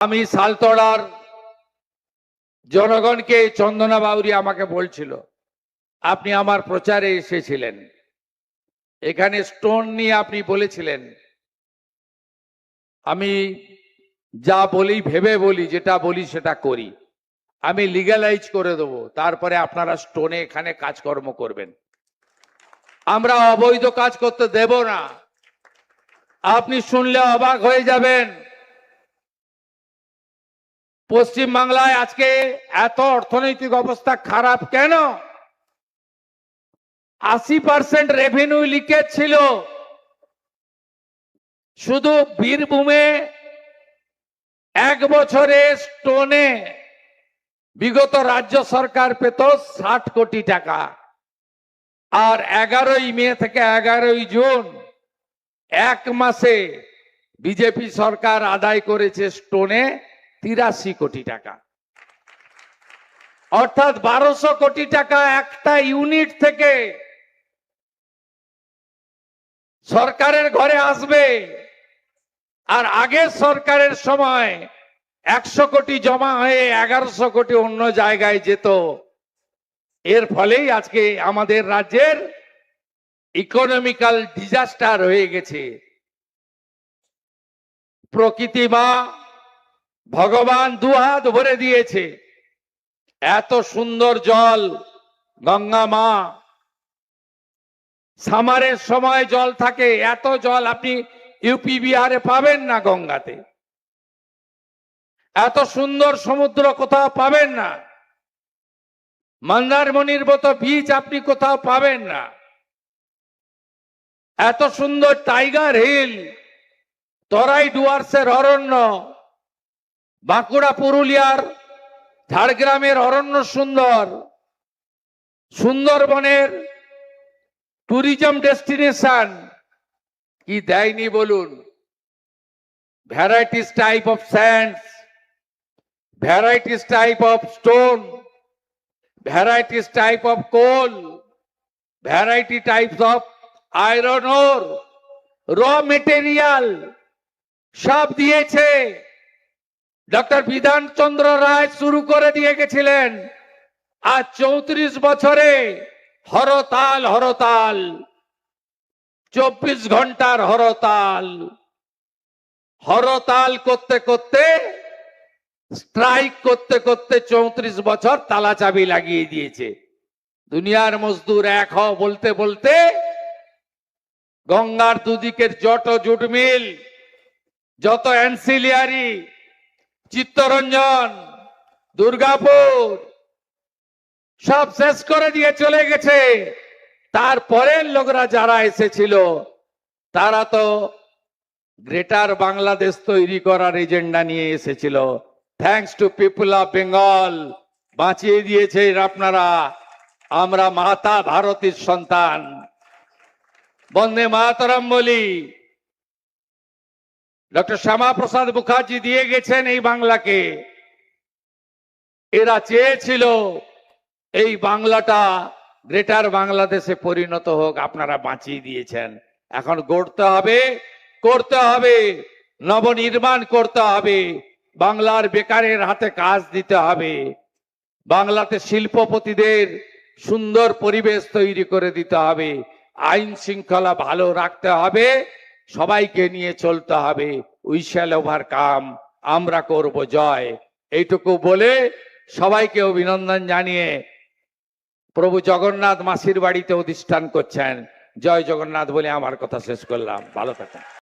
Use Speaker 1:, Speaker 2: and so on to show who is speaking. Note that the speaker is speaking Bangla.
Speaker 1: আমি সালতলার জনগণকে চন্দনা বাউরি আমাকে বলছিল, আপনি আমার প্রচারে এসেছিলেন, এখানে স্টোন নিয়ে আপনি বলেছিলেন, আমি যা বলি ভেবে বলি, যেটা বলি সেটা করি, আমি লিগ্যালাইজ করে দেব, তারপরে আপনারা স্টোনে এখানে কাজকর্ম করবেন, আমরা অবৈধ কাজ করতে দেব না। আপনি শুনলে অবাক হয়ে যাবেন, পশ্চিম বাংলায় আজকে এত অর্থনৈতিক অবস্থা খারাপ কেন? 80% রেভিনিউ লিকেজ ছিল। শুধু বীরভূমে এক বছরে স্টোনে বিগত রাজ্য সরকার পেত 60 কোটি টাকা, আর 11ই মে থেকে 11ই জুন এক মাসে বিজেপি সরকার আদায় করেছে স্টোনে 83 কোটি টাকা, অর্থাৎ 1200 কোটি টাকা একটা ইউনিট থেকে সরকারের ঘরে আসবে। আর আগের সরকারের সময় 100 কোটি জমা হয়ে 1100 কোটি অন্য জায়গায় যেত। এর ফলেই আজকে আমাদের রাজ্যের ইকোনমিক্যাল ডিজাস্টার হয়ে গেছে। প্রকৃতি মা ভগবান দুহাত ভরে দিয়েছে, এত সুন্দর জল গঙ্গা মা, সামারের সময় জল থাকে, এত জল আপনি ইউপি বিহারে পাবেন না, গঙ্গাতে এত সুন্দর সমুদ্র কোথাও পাবেন না, মন্দারমণির মতো বীচ আপনি কোথাও পাবেন না, এত সুন্দর টাইগার হিল, তরাই ডুয়ার্সের অরণ্য, বাঁকুড়া পুরুলিয়ার ঝাড়গ্রামের অরণ্য সুন্দর, সুন্দরবনের ট্যুরিজম ডেস্টিনেশন কি দেয়নি বলুন? Varieties type of sands, varieties type of stone, varieties type of coal, variety types of iron ore, raw material সব দিয়েছে। ডক্টর বিধান চন্দ্র রায় শুরু করে দিয়ে গেছিলেন, আজ 34 বছরে হরতাল হরতাল, 24 ঘন্টার হরতাল, হরতাল করতে করতে, স্ট্রাইক করতে করতে 34 বছর তালা চাবি লাগিয়ে দিয়েছে। দুনিয়ার মজদুর এক হও বলতে বলতে গঙ্গার দুদিকের যত জুট মিল, যত অ্যান্সিলিয়ারি, চিত্তরঞ্জন, দুর্গাপুর সব শেষ করে দিয়ে চলে গেছে। তারপরের লোকরা যারা এসেছিল তারা তো গ্রেটার বাংলাদেশ তৈরি করার এজেন্ডা নিয়ে এসেছিল। Thanks to people of Bengal, বাঁচিয়ে দিয়েছে আপনারা। আমরা মাতা ভারতীর সন্তান, বন্দে মাতরম বলি। ডক্টর শ্যামা প্রসাদ মুখার্জি দিয়ে গেছেন এই বাংলাকে। এরা চেয়েছিল এই বাংলাটা গ্রেটার বাংলাদেশে পরিণত হোক, আপনারা বাঁচিয়ে দিয়েছেন। এখন গড়তে হবে, করতে হবে, নবনির্মাণ করতে হবে, বাংলার বেকারের হাতে কাজ দিতে হবে, বাংলাতে শিল্পপতিদের সুন্দর পরিবেশ তৈরি করে দিতে হবে, আইন শৃঙ্খলা ভালো রাখতে হবে, সবাইকে নিয়ে চলতে হবে। উই শ্যাল ওভারকাম, আমরা করব জয়। এইটুকু বলে সবাইকে অভিনন্দন জানিয়ে প্রভু জগন্নাথ মাসির বাড়িতে অধিষ্ঠান করছেন। জয় জগন্নাথ বলে আমার কথা শেষ করলাম। ভালো থাকেন।